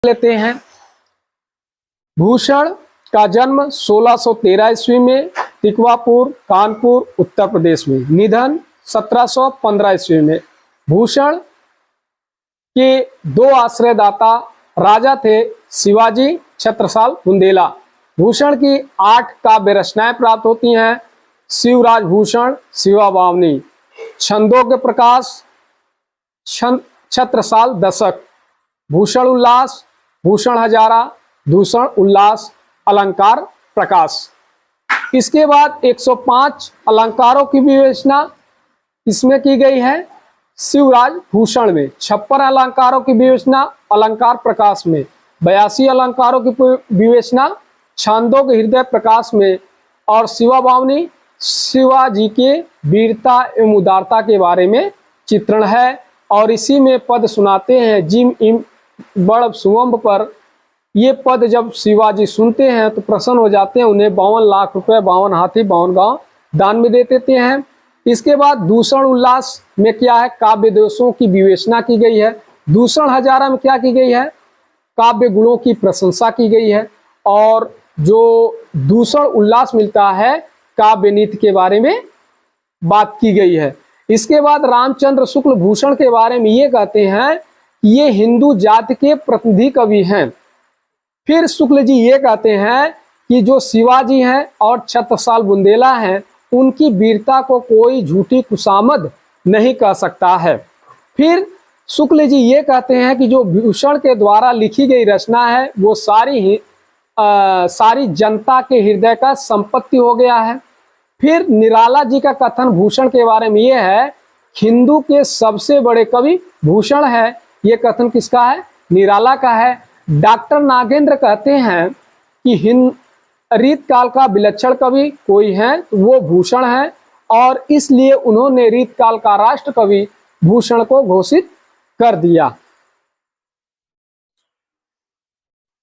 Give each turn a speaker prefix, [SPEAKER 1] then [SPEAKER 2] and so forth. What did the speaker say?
[SPEAKER 1] लेते हैं। भूषण का जन्म 1613 ईस्वी में तिकवापुर, कानपुर, उत्तर प्रदेश में। निधन 1715 ईस्वी में। भूषण के दो आश्रयदाता राजा थे शिवाजी छत्रसाल बुंदेला। भूषण की 8 काव्य रचनाएं प्राप्त होती हैं। शिवराज भूषण, शिवा बावनी, छंदोग्य प्रकाश, छत्रसाल दशक, भूषण उल्लास, भूषण हजारा, भूषण उल्लास, अलंकार प्रकाश। इसके बाद 105 अलंकारों की विवेचना इसमें की गई है शिवराज भूषण में। 56 अलंकारों की विवेचना अलंकार प्रकाश में। 82 अलंकारों की विवेचना छांदोग्य हृदय प्रकाश में। और शिवा बावनी शिवाजी के वीरता एवं उदारता के बारे में चित्रण है। और इसी में पद सुनाते हैं जिम इम बड़ सुवंब पर। ये पद जब शिवाजी सुनते हैं तो प्रसन्न हो जाते हैं। उन्हें 52 लाख रुपए, 52 हाथी, 52 गांव दान में दे देते हैं। इसके बाद दूषण उल्लास में क्या है, काव्य दोषों की विवेचना की गई है। दूषण हजारा में क्या की गई है, काव्य गुणों की प्रशंसा की गई है। और जो दूषण उल्लास मिलता है, काव्य नीति के बारे में बात की गई है। इसके बाद रामचंद्र शुक्ल भूषण के बारे में ये कहते हैं कि ये हिंदू जाति के प्रतिनिधि कवि हैं। फिर शुक्ल जी ये कहते हैं कि जो शिवाजी हैं और छत्रसाल बुंदेला हैं, उनकी वीरता को कोई झूठी खुशामद नहीं कह सकता है। फिर शुक्ल जी ये कहते हैं कि जो भूषण के द्वारा लिखी गई रचना है वो सारी जनता के हृदय का संपत्ति हो गया है। फिर निराला जी का कथन भूषण के बारे में ये है, हिंदू के सबसे बड़े कवि भूषण है। ये कथन किसका है, निराला का है। डॉक्टर नागेंद्र कहते हैं कि रीत काल का विलक्षण कवि कोई है तो वो भूषण है। और इसलिए उन्होंने रीत काल का राष्ट्र कवि भूषण को घोषित कर दिया।